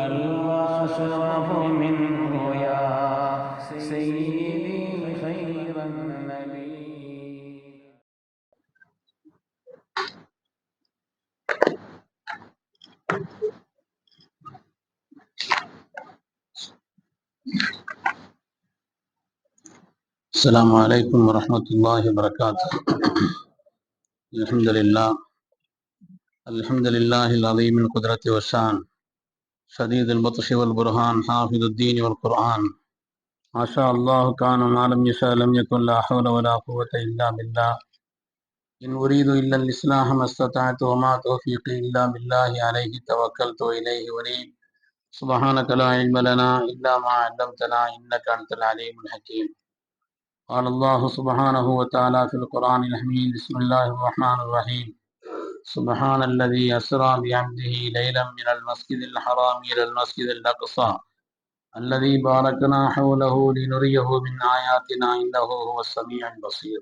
بل وأشرف منه يا سيدي خير النبي. السلام عليكم ورحمة الله وبركاته. الحمد لله العظيم القدرة والشان، شديد البطش والبرهان، حافظ الدين والقرآن. ما شاء الله كان وما لم يشاء لم يكن، لا حول ولا قوة إلا بالله. إن أريد إلا الإصلاح ما استطعت وما توفيقي إلا بالله، عليه توكلت وإليه أنيب. سبحانك لا علم لنا إلا ما علمتنا إنك أنت العليم الحكيم. قال الله سبحانه وتعالى في القرآن الحميد: بسم الله الرحمن الرحيم. سبحان الذي أسرى بعبده ليلا من المسجد الحرام إلى المسجد الأقصى الذي باركنا حوله لنريه من آياتنا إنه هو السميع البصير.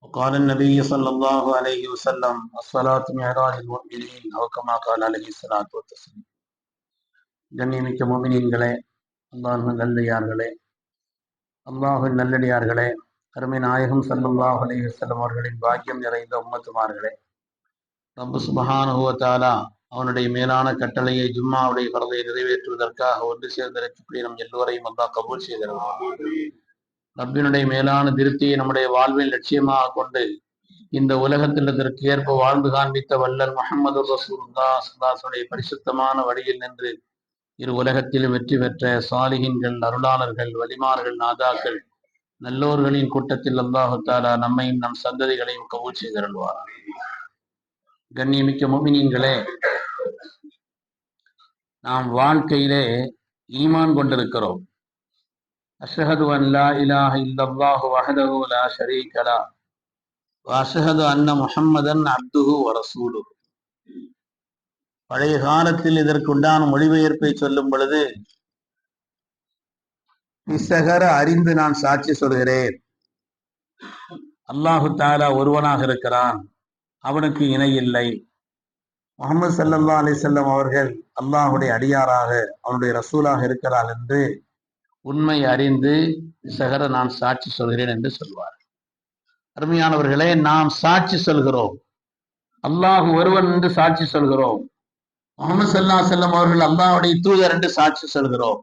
وقال النبي صلى الله عليه وسلم: الصلاة معراج المؤمنين، أو كما قال عليه الصلاة والتسليم. கண்ணியமிக்க முஃமினீன்களே, அல்லாஹ்வின் நல்லடியார்களே, அல்லாஹ்வின் நல்லடியார்களே, அருமை நாயகம் ஸல்லல்லாஹு அலைஹி வஸல்லம் அவர்களின் பாக்கியம் நிறைந்த உம்மத்துமார்களே, ரப்பு சுப்ஹானஹு வ தஆலா அவனுடைய மேலான கட்டளையை, ஜும்மாவுடைய ஃபர்தை நிறைவேற்றுவதற்காக ஒன்று சேர்ந்திருக்கக்கூடிய நம் எல்லோரையும் அல்லாஹ் கபூல் செய்திருவான். ரப்பினுடைய மேலான திருப்தியை நம்முடைய வாழ்வில் லட்சியமாக கொண்டு இந்த உலகத்தில் இதற்கு ஏற்ப வாழ்ந்து காண்பித்த வல்லல் முஹம்மது ரசூலுல்லாஹ் ஸல்லல்லாஹு அலைஹி பரிசுத்தமான வழியில் நின்று இரு உலகத்திலும் வெற்றி பெற்ற சாலிஹீன்கள், அருளாளர்கள், வலிமார்கள், நாதாக்கள், நல்லோர்களின் கூட்டத்தில் அல்லாஹு தஆலா நம்மையும் நம் சந்ததிகளையும் கபூல் செய்தருள்வார். கண்ணியமிக்க முஃமினீன்களே, நாம் வாழ்க்கையிலே ஈமான் கொண்டிருக்கிறோம். அஷ்ஹது அன் லா இலாஹ இல்லல்லாஹு வஹ்தஹு லா ஷரீக லஹ் வ அஷ்ஹது அன்ன முஹம்மதன் அப்துஹு வ ரசூலுஹு. பழைய காலத்தில் இதற்குண்டான மொழிபெயர்ப்பை சொல்லும் பொழுது, பிசகர அறிந்து நான் சாட்சி சொல்கிறேன், அல்லாஹு தஆலா ஒருவனாக இருக்கிறான், அவனுக்கு இணை இல்லை. முஹம்மது ஸல்லல்லாஹு அலைஹி வஸல்லம் அவர்கள் அல்லாஹுடைய அடியாராக, அவனுடைய ரசூலாக இருக்கிறார் என்று உண்மை அறிந்து சகர நான் சாட்சி சொல்கிறேன் என்று சொல்வார். அருமையானவர்களே, நாம் சாட்சி சொல்கிறோம், அல்லாஹ் ஒருவன் என்று சாட்சி சொல்கிறோம், முஹம்மது ஸல்லல்லாஹு அலைஹி வஸல்லம் அவர்கள் அல்லாஹ்வுடைய தூதர் என்று சாட்சி சொல்கிறோம்.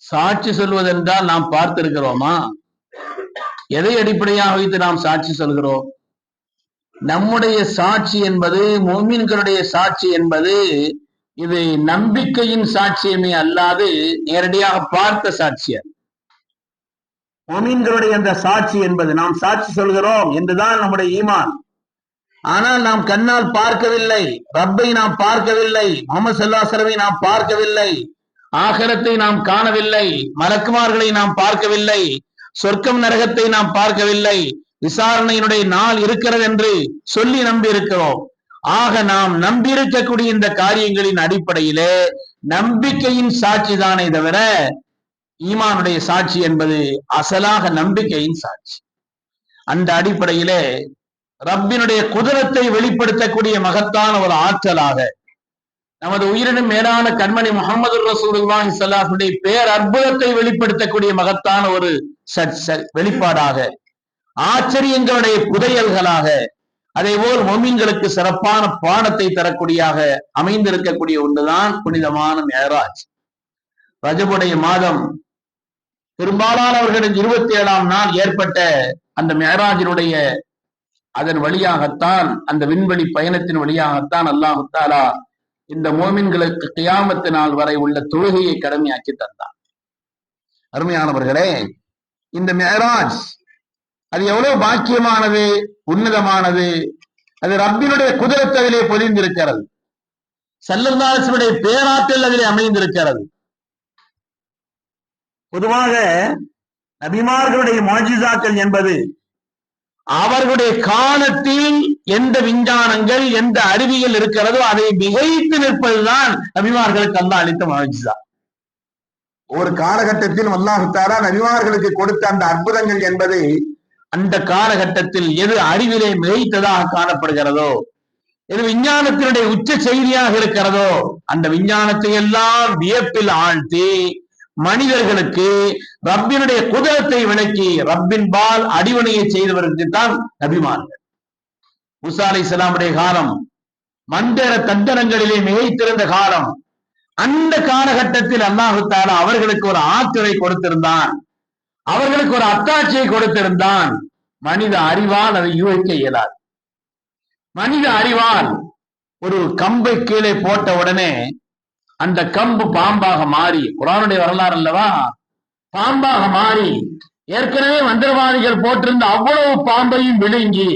சாட்சி சொல்வதென்றால் நாம் பார்த்திருக்கிறோமா? எதை அடிப்படையாக வைத்து நாம் சாட்சி சொல்கிறோம்? நம்முடைய சாட்சி என்பது, முஃமின்களுடைய சாட்சி என்பது, இது நம்பிக்கையின் சாட்சியமே அல்லாது நேரடியாக பார்த்த சாட்சியம். முஃமின்களுடைய அந்த சாட்சி என்பது, நாம் சாட்சி சொல்கிறோம் என்றுதான் நம்முடைய ஈமான். ஆனால் நாம் கண்ணால் பார்க்கவில்லை, ரப்பை நாம் பார்க்கவில்லை, முஹம்மது ஸல்லல்லாஹு அலைஹி வஸல்லம் நாம் பார்க்கவில்லை, ஆகிரத்தை நாம் காணவில்லை, மலக்குமார்களை நாம் பார்க்கவில்லை, சொர்க்கம் நரகத்தை நாம் பார்க்கவில்லை, விசாரணையினுடைய நாள் இருக்கிறது என்று சொல்லி நம்பி இருக்கிறோம். ஆக நாம் நம்பியிருக்கக்கூடிய இந்த காரியங்களின் அடிப்படையிலே நம்பிக்கையின் சாட்சி தானே தவிர, ஈமானுடைய சாட்சி என்பது அசலாக நம்பிக்கையின் சாட்சி. அந்த அடிப்படையிலே ரப்பினுடைய குதிரத்தை வெளிப்படுத்தக்கூடிய மகத்தான ஒரு ஆற்றலாக, நமது உயிரினும் மேலான கண்மணி முஹம்மது ரசூலுல்லாஹி ஸல்லல்லாஹு அலைஹி வஸல்லம் பேர் அற்புதத்தை வெளிப்படுத்தக்கூடிய மகத்தான ஒரு வெளிப்பாடாக, ஆச்சரியங்களுடைய புதையல்களாக, அதே போல் முஃமின்களுக்கு சிறப்பான பாடத்தை தரக்கூடியாக அமைந்திருக்கக்கூடிய ஒன்றுதான் புனிதமான மிஅராஜ். ரஜபுடைய மாதம் பெரும்பாலானவர்களின் 27ஆம் நாள் ஏற்பட்ட அந்த மிஅராஜினுடைய அதன் வழியாகத்தான், அந்த விண்வெளி பயணத்தின் வழியாகத்தான் அல்லாஹ் தஆலா இந்த மோமின்களுக்கு கியாமத்து நாள் வரை உள்ள தொழுகையை கடமையாக்கி தந்தார். அருமையானவர்களே, இந்த மிஅராஜ் அது எவ்வளவு பாக்கியமானது, உன்னதமானது. அது ரப்பினுடைய குதிரத் அதிலே பொதிந்திருக்கிறது, ஸல்லல்லாஹு அலைஹி வஸல்லம் பேராற்றல் அதிலே அமைந்திருக்கிறது. பொதுவாக நபிமார்களுடைய முஅஜிசாக்கள் என்பது அவர்களுடைய காலத்தில் எந்த விஞ்ஞானங்கள், எந்த அறிவியல் இருக்கிறதோ அதை மிகைத்து நிற்பதுதான் நபிமார்களுக்கு அல்லாஹ் அளித்த முஅஜிசா. ஒரு காலகட்டத்தில் அல்லாஹ் தஆலா நபிமார்களுக்கு கொடுத்த அந்த அற்புதங்கள் என்பது அந்த காலகட்டத்தில் எது அறிவிலே மிகைத்ததாக காணப்படுகிறதோ, இது விஞ்ஞானத்தினுடைய உச்ச செய்தியாக இருக்கிறதோ அந்த விஞ்ஞானத்தை எல்லாம் வியப்பில் ஆழ்த்தி மனிதர்களுக்கு ரப்பினுடைய குதிரத்தை விளக்கி ரப்பின் பால் அடிவணையை செய்தவர்களுக்கு தான் நபிமார்கள். மூசா அலைஹிஸ்ஸலாமுடைய காலம் மந்திர தந்திரங்களிலே மிகைத்திருந்த காலம். அந்த காலகட்டத்தில் அல்லாஹு தஆலா அவர்களுக்கு ஒரு ஆற்றலை கொடுத்திருந்தான், அவர்களுக்கு ஒரு அத்தாட்சியை கொடுத்திருந்தான். மனித அறிவால் அதை யூகிக்க இயலாது. மனித அறிவால் ஒரு கம்பை கீழே போட்ட உடனே அந்த கம்பு பாம்பாக மாறி, குர்ஆனுடைய வரலாறு அல்லவா, பாம்பாக மாறி ஏற்கனவே மந்திரவாதிகள் போட்டிருந்த அவ்வளவு பாம்பையும் விழுங்கி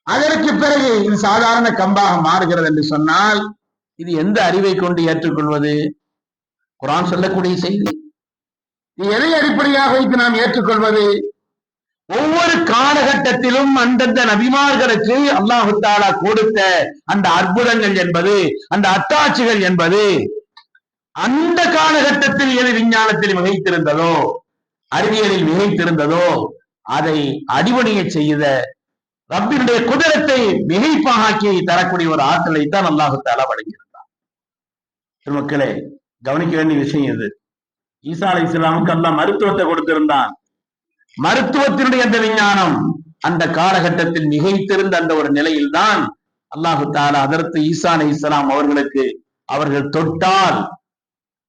அதற்கு பிறகு இது சாதாரண கம்பாக மாறுகிறது என்று சொன்னால் இது எந்த அறிவை கொண்டு ஏற்றுக்கொள்வது? குர்ஆன் சொல்லக்கூடிய செய்தி. இது எதை அடிப்படையாக வைத்து நாம் ஏற்றுக்கொள்வது? ஒவ்வொரு காலகட்டத்திலும் அந்தந்த நபிமார்களுக்கு அல்லாஹு தஆலா கொடுத்த அந்த அற்புதங்கள் என்பது, அந்த அத்தாட்சிகள் என்பது அந்த காலகட்டத்தில் எது விஞ்ஞானத்தில் மிகைத்திருந்ததோ, அறிவியலில் மிகைத்திருந்ததோ அதை அடிபணிய செய்த ரப்பினுடைய குதிரத்தை மிகைப்பாக்கி தரக்கூடிய ஒரு ஆற்றலை தான் அல்லாஹு தஆலா வழங்கியிருந்தார். மக்களே, கவனிக்க வேண்டிய விஷயம் இது. ஈசா அலைஹிஸ்ஸலாமுக்கு அல்லாஹ் மருத்துவத்தை கொடுத்திருந்தான். மருத்துவத்தினுடைய அந்த விஞ்ஞானம் அந்த காலகட்டத்தில் மிகைத்திருந்த அந்த ஒரு நிலையில் தான் அல்லாஹு தஆலா ஹதரத் ஈசா அலைஹிஸ்ஸலாம் அவர்களுக்கு அவர்கள் தொட்டால்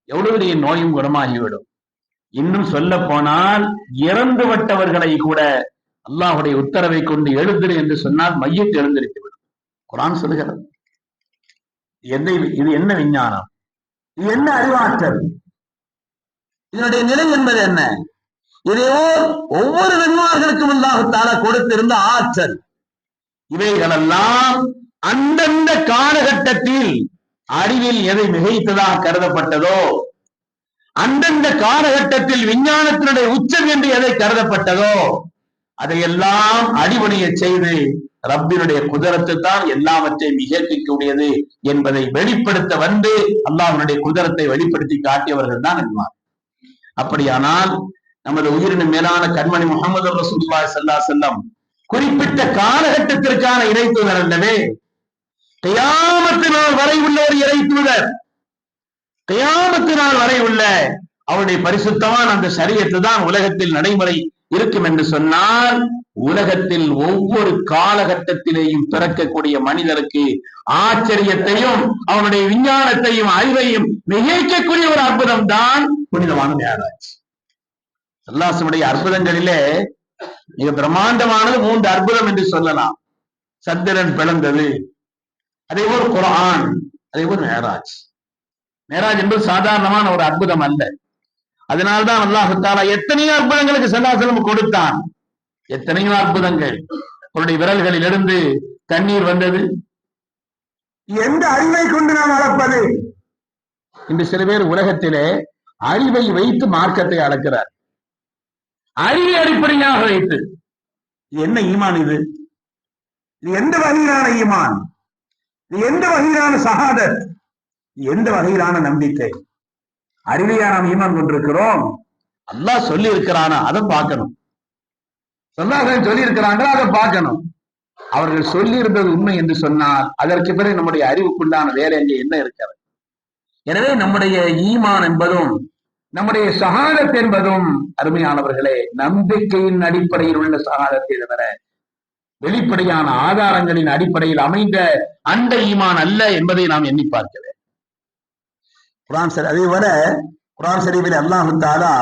எவ்வளவு பெரிய நோயும் குணமாகிவிடும். இன்னும் சொல்ல போனால் இறந்துவிட்டவர்களை கூட அல்லாஹுடைய உத்தரவை கொண்டு எழுந்திரு என்று சொன்னால் மையத்து எழுந்திருத்து விடும். குர்ஆன் சொல்லுகிறது. இது என்ன விஞ்ஞானம்? இது என்ன அறிவாற்றல்? இதனுடைய நிலை என்பது என்ன? இதோ ஒவ்வொரு நன்மார்களுக்கும் அல்லாஹ் தஆலா கொடுத்திருந்த ஆற்றல். இவைகளெல்லாம் அந்தந்த காலகட்டத்தில் அறிவில் எதை மிகைத்ததாக கருதப்பட்டதோ, அந்தந்த காலகட்டத்தில் விஞ்ஞானத்தினுடைய உச்சம் என்று எதை கருதப்பட்டதோ அதையெல்லாம் அடிபணிய செய்து ரப்பினுடைய குதிரத்தை தான் எல்லாவற்றையும் இயக்கக்கூடியது என்பதை வெளிப்படுத்த வந்து அல்லாஹ்வுடைய குதிரத்தை வெளிப்படுத்தி காட்டியவர்கள் தான் நபிமார்கள். அப்படியானால் நமது உயிரின் மேலான கண்மணி முஹம்மது ரசூலுல்லாஹி ஸல்லல்லாஹு அலைஹி வஸல்லம் குறிப்பிட்ட காலகட்டத்திற்கான இறைத்தூதர் அல்லவே. கியாமத்து நாள் வரை உள்ள ஒரு இறைத்தூதர், கியாமத்து நாள் வரை உள்ள அவருடைய பரிசுத்தமான அந்த ஷரியத்து தான் உலகத்தில் நடைமுறை இருக்கும் என்று சொன்னால், உலகத்தில் ஒவ்வொரு காலகட்டத்திலேயும் பிறக்கக்கூடிய மனிதருக்கு ஆச்சரியத்தையும் அவனுடைய விஞ்ஞானத்தையும் அறிவையும் மிகைக்கக்கூடிய ஒரு அற்புதம் தான் புனிதமான மேராஜ். அல்லாஹ்வுடைய அற்புதங்களிலே மிக பிரம்மாண்டமானது 3 அற்புதம் என்று சொல்லலாம். சந்திரன் பிளந்தது, அதே போல் குர்ஆன், அதே போல் மேராஜ். மேராஜ் என்பது சாதாரணமான ஒரு அற்புதம் அல்ல. அதனால்தான் அல்லாஹ் தஆலா எத்தனையோ அற்புதங்களுக்கு ஸல்லல்லாஹு அலைஹி வஸல்லம் கொடுத்தான். எத்தனையோ அற்புதங்கள். அவருடைய விரல்களில் இருந்து தண்ணீர் வந்தது. எந்த அறிவை கொண்டு நாம் அளப்பது? இன்று சில பேர் உலகத்திலே அறிவை வைத்து மார்க்கத்தை அளக்கிறார். அறிவை அடிப்படையாக வைத்து. என்ன ஈமான் இது? இது எந்த வகையிலான ஈமான்? இது எந்த வகையிலான ஷஹாதத்? எந்த வகையிலான நம்பிக்கை? அறிவையா நாம் ஈமான் கொண்டிருக்கிறோம்? அல்லாஹ் சொல்லி இருக்கிறானா அதை பார்க்கணும். சொல்லி இருக்கிறாங்களா அதை பார்க்கணும். அவர்கள் சொல்லி இருந்தது உண்மை என்று சொன்னால் அதற்கு பிறகு நம்முடைய அறிவுக்குண்டான வேலை அங்கே என்ன இருக்கிறது? எனவே நம்முடைய ஈமான் என்பதும் நம்முடைய ஷஹாதத் என்பதும் அருமையானவர்களே நம்பிக்கையின் அடிப்படையில் உள்ள ஷஹாதத்தை தவிர வெளிப்படையான ஆதாரங்களின் அடிப்படையில் அமைந்த அந்த ஈமான் அல்ல என்பதை நாம் எண்ணி பார்க்க வேண்டும். அதே போல குர்ஆன் ஷரீஃபில் அல்லாஹ் தஆலா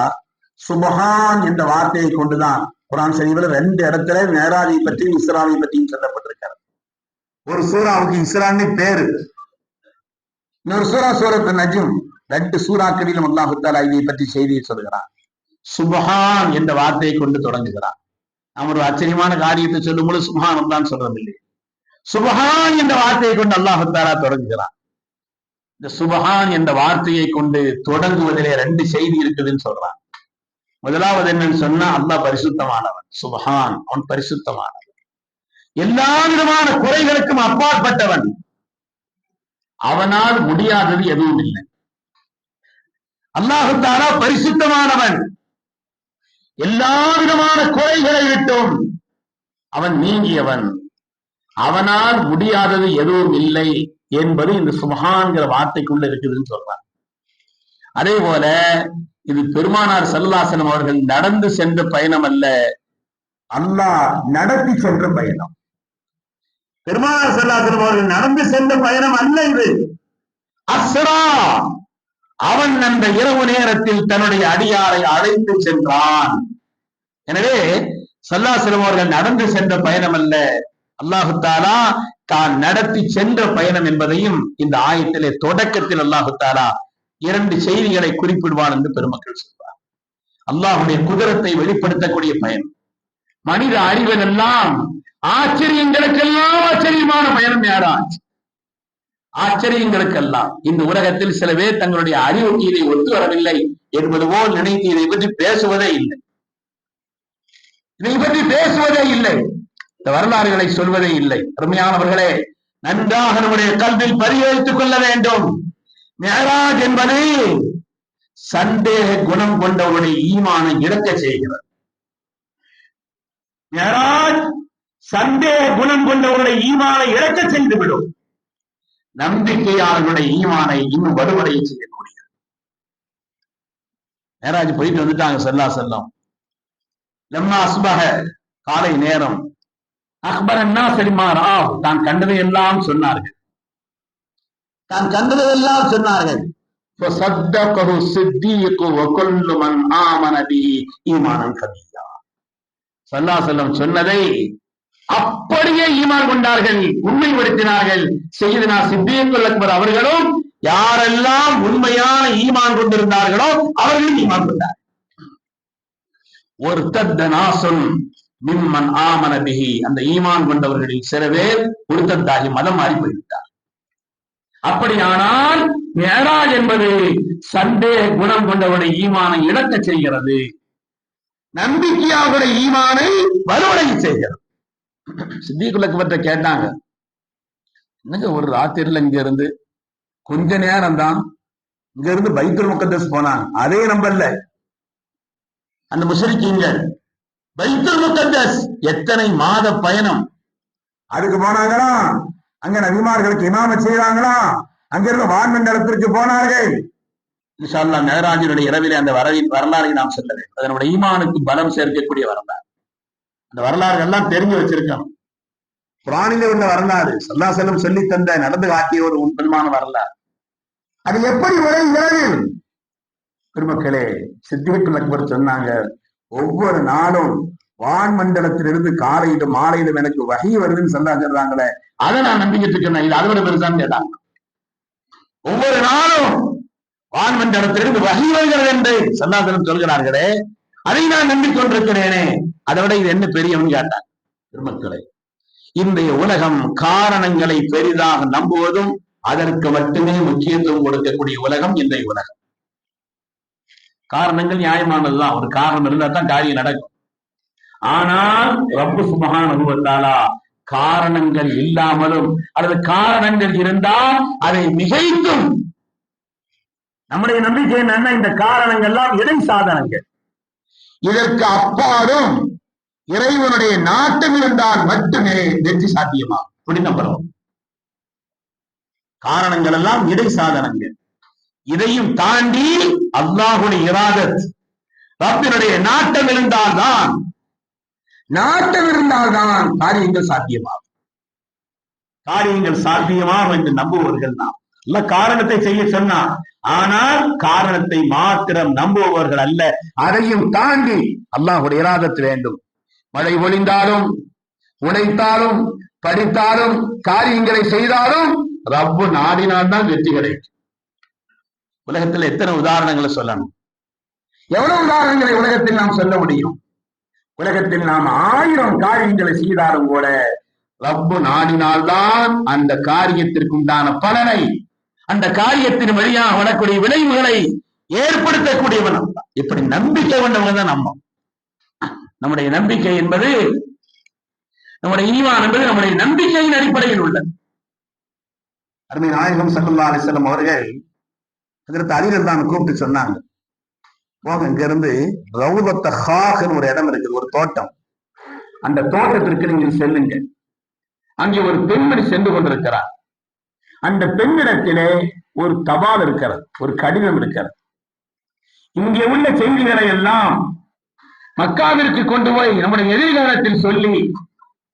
சுப்ஹான் என்ற வார்த்தையை கொண்டுதான் குர்ஆன் ஷரீஃபில் 2 இடத்துல மேராஜை பற்றியும் இஸ்ராவை பற்றியும் சொல்லப்பட்டிருக்கிறது. ஒரு சூராவுக்கு இஸ்ரான்னு பேரு, இன்னொரு சூரா சூரத்து நஜ்ம். 2 சூறாக்களிலும் அல்லாஹ் தஆலா இதை பற்றி செய்தியை சொல்கிறான். சுப்ஹான் என்ற வார்த்தையை கொண்டு தொடங்குகிறான். நாம் ஒரு ஆச்சரியமான காரியத்தை சொல்லும் பொழுது சுப்ஹான் தான் சொல்றதில்லை. சுப்ஹான் என்ற வார்த்தையை கொண்டு அல்லாஹ் தஆலா தொடங்குகிறான். இந்த சுப்ஹான் என்ற வார்த்தையை கொண்டு தொடங்குவதிலே 2 செய்தி இருக்குதுன்னு சொல்றான். முதலாவது என்னன்னு சொன்னா அல்லாஹ் பரிசுத்தமானவன். சுப்ஹான், அவன் பரிசுத்தமானவன், எல்லா விதமான குறைகளுக்கும் அப்பாற்பட்டவன், அவனால் முடியாதது எதுவும் இல்லை. அல்லாஹ் தஆலா பரிசுத்தமானவன், எல்லா விதமான குறைகளை விட்டும் அவன் நீங்கியவன். அவனால் முடியாதது எதுவும் இல்லை என்பது இந்த சுபஹான்கிற வார்த்தைக்குள்ள இருக்குதுன்னு சொல்றாங்க. அதே போல இது பெருமானார் ஸல்லல்லாஹு அலைஹி வஸல்லம் அவர்கள் நடந்து சென்ற பயணம் அல்ல, அல்லாஹ் நடத்தி சென்ற பயணம். பெருமானார் ஸல்லல்லாஹு அலைஹி வஸல்லம் அவர்கள் நடந்து சென்ற பயணம் அல்ல இது. அஸ்ரா, அவன் அந்த இரவு நேரத்தில் தன்னுடைய அடியாரை அழைத்து சென்றான். எனவே ஸல்லல்லாஹு அலைஹி வஸல்லம் அவர்கள் நடந்து சென்ற பயணம் அல்ல, அல்லாஹு தஆலா தான் நடத்தி சென்ற பயணம் என்பதையும் இந்த ஆயத்திலே தொடக்கத்தில் அல்லாஹு தஆலா 2 செய்திகளை குறிப்பிடுவான் என்று பெருமக்கள் சொல்வார். அல்லாஹுடைய குதிரத்தை வெளிப்படுத்தக்கூடிய பயணம், மனித அறிவன் எல்லாம் ஆச்சரியங்களுக்கெல்லாம் ஆச்சரியமான பயணம் மேராஜ். ஆச்சரியங்களுக்கெல்லாம் இந்த உலகத்தில் சில பேர் தங்களுடைய அறிவுக்கு இதை ஒத்து வரவில்லை என்பது போல் நினைத்து இதை பற்றி பேசுவதே இல்லை, இதை பற்றி பேசுவதே இல்லை, இந்த வரலாறுகளை சொல்வதே இல்லை. அருமையானவர்களே, நன்றாக நம்முடைய கல்வியில் பதிய வைத்துக் கொள்ள வேண்டும். மேராஜ் என்பது சந்தேக குணம் கொண்டவருடைய ஈமானை இழக்க செய்கிறது. மேராஜ் சந்தேக குணம் கொண்டவருடைய ஈமானை இழக்க செய்துவிடும், நம்பிக்கையாளர்களுடைய ஈமானை இன்னும் வலுவடைய செய்யக்கூடியது. மேராஜ் போயிட்டு வந்துட்டாங்க ஸல்லல்லாஹு அலைஹி வஸல்லம். லம்மா அஸ்பஹ, காலை நேரம், அக்பர் அன்னாஸ் பிமா ரஆஹ், தான் கண்டதை எல்லாம் சொன்னார்கள், தான் கண்டதை எல்லாம் சொன்னார்கள். ஃபஸத்தகஹு ஸித்தீக் வ குல்லு மன் ஆமன பிஹி ஈமானன் கபியா. ஸல்லல்லாஹு அலைஹி வஸல்லம் சொன்னதை அப்படியே ஈமான் கொண்டார்கள், உண்மைப்படுத்தினார்கள். சய்யிதுனா சித்தீக்குல் அக்பர் அவர்களும் யாரெல்லாம் உண்மையான ஈமான் கொண்டிருந்தார்களோ அவர்களும் ஈமான் கொண்டார்கள். ஒரு தத்தனாசுன் மிம்மன் ஆமன பிஹி, அந்த ஈமான் கொண்டவர்களில் சில பேர் உருத்தத்தாகி மதம் மாறி போய்விட்டார். அப்படியானால் மேராஜ் என்பது சந்தேக குணம் கொண்டவருடைய ஈமானை இழக்க செய்கிறது, நம்பிக்கையாளருடைய ஈமானை வலுவடைய செய்கிறது. சித்தீக்குல் அக்பர்ட்ட கேட்டாங்க, என்னங்க ஒரு ராத்திரில இங்க இருந்து கொஞ்ச நேரம் தான், இங்க இருந்து பைத்துல் முகத்தஸ் போனாங்க, அதே நம்பர்ல அந்த முஸ்லிக்கீங்கள் பைத்துல் முகத்தஸ் எத்தனை மாத பயணம், அதுக்கு போனாங்களா, அங்க நபிமார்களுக்கு இமாமத் செய்றாங்களா, அங்கிருந்து வான்மண்டலத்திற்கு போனார்கள். இன்ஷா அல்லாஹ் மேராஜினுடைய இரவிலே அந்த வரலாறை நாம் சொல்ல வேண்டும். அதனுடைய ஈமானுக்கு பலம் சேர்க்கக்கூடிய வரலாறு, அந்த வரலாறு எல்லாம் தெரிஞ்சு வச்சிருக்கணும். குர்ஆனிலே உள்ள வரலாறு, ஸல்லல்லாஹு அலைஹி வஸல்லம் சொல்லி தந்த நடந்து காட்டிய ஒரு உண்மையான வரலாறு. அது எப்படி உரைகிறது பெருமக்களே? சித்தீக்குல் அக்பர் சொன்னாங்க, ஒவ்வொரு நாளும் வான்மண்டலத்திலிருந்து காலையிலும் மாலையிலும் எனக்கு வகை வருதுன்னு சொல்றாங்களே, அதை நான் நம்பிக்கிட்டு இருக்கேன், இது அதை விட பெருசான்னு கேட்டாங்க. ஒவ்வொரு நாளும் வான்மண்டலத்திலிருந்து வகை வருகிறது என்று ஸல்லல்லாஹு அலைஹி வஸல்லம் சொல்கிறார்களே, அதை நான் நம்பிக்கொண்டிருக்கிறேனே, அதை விட இது என்ன பெரியவன்னு கேட்டாங்க. பெருமக்களே, இன்றைய உலகம் காரணங்களை பெரிதாக நம்புவதும் அதற்கு மட்டுமே முக்கியத்துவம் கொடுக்கக்கூடிய உலகம் இன்றைய உலகம். காரணங்கள் நியாயமானதுதான், ஒரு காரணம் இருந்தா தான் காரியம் நடக்கும். ஆனால் ரப்பு சுப்ஹானஹு வ தஆலா காரணங்கள் இல்லாமலும் அல்லது காரணங்கள் இருந்தால் அதை மிகைத்தும், நம்முடைய நம்பிக்கை என்னன்னா இந்த காரணங்கள் எல்லாம் இடை சாதனங்கள், இதற்கு அப்பாலும் இறைவனுடைய நாட்டம் இருந்தால் மட்டுமே வெற்றி சாத்தியமாகும். இப்படி நம்புறோம். காரணங்கள் எல்லாம் இடை சாதனங்கள், இதையும் தாண்டி அல்லாஹ்வுடைய இராதத், ரப்பினுடைய நாட்டம் இருந்தால்தான் காரியங்கள் சாத்தியமாகும். காரியங்கள் சாத்தியமாகும் என்று நம்புபவர்கள் நாம் இல்ல, காரணத்தை செய்ய சொன்னார், ஆனால் காரணத்தை மாத்திரம் நம்புபவர்கள் அல்ல, அதையும் தாண்டி அல்லாஹ்வுடைய இராதத் வேண்டும். மழை பொழிந்தாலும், உழைத்தாலும், படித்தாலும், காரியங்களை செய்தாலும் ரப்பு நாடினால் தான் வெற்றி கிடைக்கும். உலகத்தில் எத்தனை உதாரணங்களை சொல்லணும், எவ்வளவு உதாரணங்களை உலகத்தில் நாம் சொல்ல முடியும்? உலகத்தில் நாம் 1000 காரியங்களை செய்தாலும் கூட ரப்பு நாடினால்தான் அந்த காரியத்திற்கு உண்டான பலனை, அந்த காரியத்தின் வழியாக வரக்கூடிய விளைவுகளை ஏற்படுத்தக்கூடியவன். இப்படி நம்பிக்கை கொண்டவங்க தான் நம்ம. நம்முடைய நம்பிக்கை என்பது, நம்முடைய ஈமான் என்பது நம்முடைய நம்பிக்கையின் அடிப்படையில் உள்ளது. அருமை நாயகம் ஸல்லல்லாஹு அலைஹி வஸல்லம் அவர்கள் ஹஜ்ரத் அலி ரலியல்லாஹு அன்ஹு கூப்பிட்டு சொன்னாங்க, போங்க, இங்க இருந்து ரௌதத் ஹாக்னு ஒரு இடம் இருக்குது, ஒரு தோட்டம், அந்த தோட்டத்திற்கு நீங்கள் செல்லுங்க, அங்கே ஒரு பெண்மணி சென்று கொண்டிருக்கிறார். அந்த பெண்ணிடத்திலே ஒரு தபால் இருக்கிறது, ஒரு கடிதம் இருக்கிறது. இங்கே உள்ள செய்திகளை எல்லாம் மக்காவிற்கு கொண்டு போய் நம்முடைய எதிர்காலத்தில் சொல்லி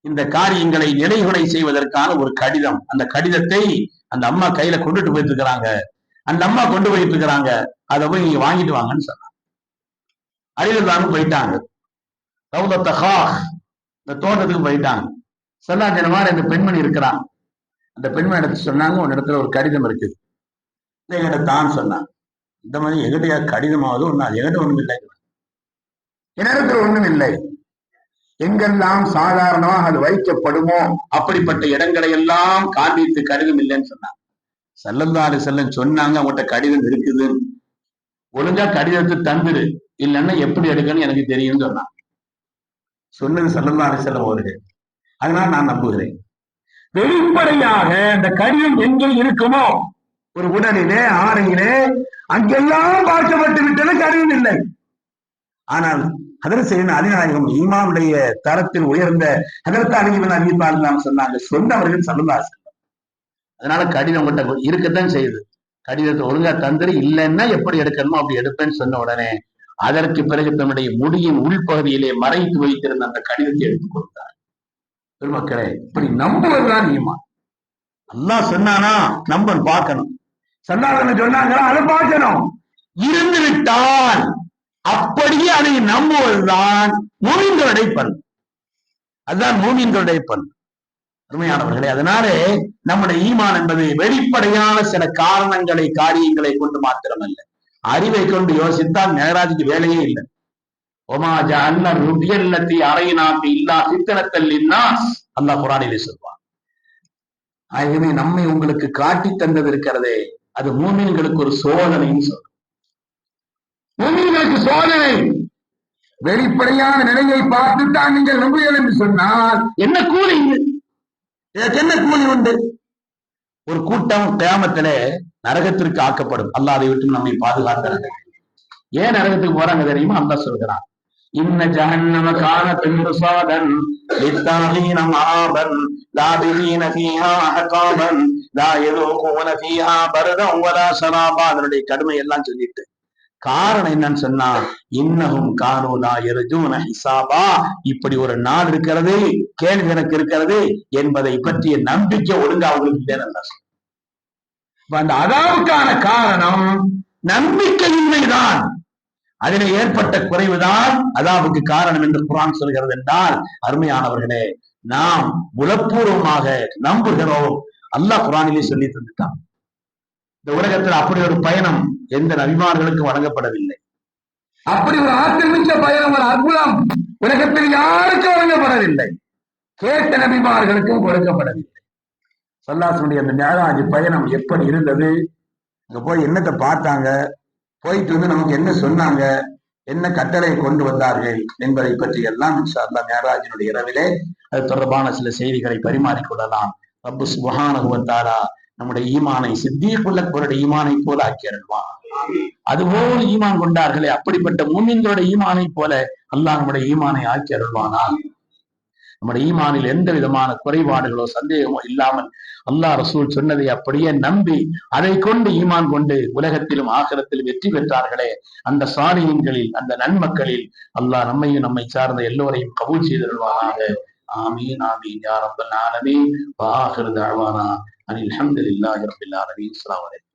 இந்த காரியங்களை நிலைகுலை செய்வதற்கான ஒரு கடிதம். அந்த கடிதத்தை அந்த அம்மா கையில கொண்டுட்டு போயிட்டு இருக்கிறாங்க. அந்த அம்மா கொண்டு போயிட்டு இருக்கிறாங்க. அதை போய் நீங்க வாங்கிட்டு வாங்கன்னு சொன்னாங்க. அறிவுதானும் போயிட்டாங்க. இந்த தோட்டத்துக்கு போயிட்டாங்க. சொன்னாங்க இந்த மாதிரி அந்த பெண்மணி இருக்கிறான். அந்த பெண்மணி எடுத்து சொன்னாங்க, உன் இடத்துல ஒரு கடிதம் இருக்குது. என்கிட்ட தான் சொன்னாங்க. இந்த மாதிரி எங்கிட்ட கடிதமாவது ஒண்ணு, எங்கிட்ட ஒண்ணும் இல்லை, என்னிடத்துல ஒண்ணும் இல்லை. எங்கெல்லாம் சாதாரணமாக அது வைக்கப்படுமோ அப்படிப்பட்ட இடங்களை எல்லாம் காண்பித்து கடிதம் இல்லைன்னு சொன்னாங்க. ஸல்லல்லாஹு அலைஹி வஸல்லம் சொன்னாங்க, அவங்ககிட்ட கடிதம் இருக்குது, ஒழுங்கா கடிதத்தை தந்துரு, இல்லைன்னா எப்படி எடுக்கணும்னு எனக்கு தெரியும்னு சொன்னாங்க. சொன்னது ஸல்லல்லாஹு அலைஹி வஸல்லம் அவர்கள். அதனால நான் நம்புகிறேன். வெளிப்படையாக அந்த கடிதம் எங்கே இருக்குமோ, ஒரு உடலிலே ஆறையிலே அங்கெல்லாம் பார்க்கப்பட்டு விட்டது, கடிதம் இல்லை. ஆனால் ஹதரத் ஸையதுனா அலி நாயகம் ஈமானுடைய தரத்தில் உயர்ந்த ஹதரத் அலி இப்னு அபீ தாலிப் சொன்னாங்க, சொன்னவர்கள் ஸல்லல்லாஹு அலைஹி வஸல்லம். அதனால கடிதம் கிட்ட இருக்கத்தான் செய்யுது. கடிதத்தை ஒழுங்கா தந்துரு, இல்லைன்னா எப்படி எடுக்கணுமோ அப்படி எடுப்பேன்னு சொன்ன உடனே அதற்கு பிறகு தன்னுடைய முடியின் உள்பகுதியிலே மறைத்து வைத்திருந்த அந்த கடிதத்தை எடுத்துக் கொடுத்தார். பெருமக்களே, இப்படி நம்புவதுதான் ஈமான். அல்லாஹ் சொன்னானா நம்ப பார்க்கணும், சொன்னாங்கன்னு சொன்னாங்களா அதை பார்க்கணும். இருந்து விட்டால் அப்படியே அதை நம்புவதுதான் மூமின்களுடைய பண்பு. அதுதான் மூமின்களுடைய பண்பு. அருமையானவர்களே, அதனாலே நம்முடைய ஈமான் என்பது வெளிப்படையான சில காரணங்களை காரியங்களை கொண்டு மாத்திரமல்ல, அறிவை கொண்டு யோசித்தால் மேராஜுக்கு வேலையே இல்லை. ஒமா ஜஅல்னா ருபியல்லதி அரைனாக்கு இல்லா ஃபித்னத்தல் லின்னாஸ், அல்லாஹ் குர்ஆனிலே சொல்வான். ஆகவே நம்மை உங்களுக்கு காட்டி தந்தது இருக்கிறதே, அது மூமின்களுக்கு ஒரு சோதனைன்னு சொல்றோம். மூமின்களுக்கு சோதனை. வெளிப்படையான நிலையை பார்த்துத்தான் நீங்கள் நம்புகிறீர்கள் என்று சொன்னால் என்ன கூலி? என்ன கூலி உண்டு? ஒரு கூட்டம் கியாமத்திலே நரகத்திற்கு ஆக்கப்படும். அல்லாஹ் அதை விட்டு நம்மை பாதுகாக்கிறார்கள். ஏன் நரகத்துக்கு போறாங்க தெரியுமா? அல்லாஹ் சொல்கிறான், இன்ன ஜஹன்னம கானத் மிர்சாதன் லித்தாகீன மஆபன் லாபிதீன ஃபீஹா அஹகாபன் லா யذوقூன ஃபீஹா பர்தன் வலா ஷராபா. அதனுடைய கடுமை எல்லாம் சொல்லிட்டு காரணம் என்னன்னு சொன்னா, இன்னஹும் கானூ லா யர்ஜூன ஹிசாபா, இப்படி ஒரு நாள் இருக்கிறது, கேள்வி கணக்கு இருக்கிறது என்பதை பற்றிய நம்பிக்கை ஒழுங்கா அவங்களுக்கு இல்லைன்னு. அந்த அதாவுக்கான காரணம் நம்பிக்கையின்மைதான். அதில் ஏற்பட்ட குறைவுதான் அதாவுக்கு காரணம் என்று குர்ஆன் சொல்கிறது என்றால், அருமையானவர்களே, நாம் உளப்பூர்வமாக நம்புகிறோம். அல்லாஹ் குர்ஆனிலே சொல்லி தந்துட்டான். இந்த உலகத்தில் அப்படி ஒரு பயணம் எந்த நபிமார்களுக்கும் வழங்கப்படவில்லை. அப்படி ஒரு ஆற்றல் மிக்க பயணம், ஒரு அற்புதம் உலகத்தில் யாருக்கும் வழங்கப்படவில்லை. கேட்ட நபிமார்களுக்கும் கொடுக்கப்படவில்லை. ஸல்லல்லாஹு அந்த மிஅராஜ் பயணம் எப்படி இருந்தது? அங்க போய் என்னத்தை பார்த்தாங்க, போயிட்டு வந்து நமக்கு என்ன சொன்னாங்க, என்ன கட்டளை கொண்டு வந்தார்கள் என்பதை பற்றி எல்லாம் இன்ஷா அல்லாஹ் மிஅராஜினுடைய இரவிலே அது தொடர்பான சில செய்திகளை பரிமாறிக்கொள்ளலாம். ரப்பு சுப்ஹானஹு வ தஆலா நம்முடைய ஈமானை சித்தீக்குல் அக்பருடைய ஈமானை போல ஆக்கி அருள்வான். அதுபோல் ஈமான் கொண்டார்களே, அப்படிப்பட்ட மூமின்களுடைய ஈமானை போல அல்லாஹ் நம்முடைய ஈமானை ஆக்கி அருள்வானால், நம்முடைய ஈமானில் எந்த விதமான குறைபாடுகளோ சந்தேகமோ இல்லாமல் அல்லாஹ் ரசூல் சொன்னதை அப்படியே நம்பி அதை கொண்டு ஈமான் கொண்டு உலகத்திலும் ஆகிரத்திலும் வெற்றி பெற்றார்களே, அந்த சாலிஹீன்களில், அந்த நன்மக்களில் அல்லாஹ் நம்மையும் நம்மை சார்ந்த எல்லோரையும் கபூல் செய்தருள்வானாக. ஆமீன் ஆமீன் யா ரப்பல் ஆலமீன். வ ஆகிரு தஅவானா அனில் ஹம்துலில்லாஹி ரப்பில் ஆலமீன். அஸ்ஸலாமு அலைக்கும்.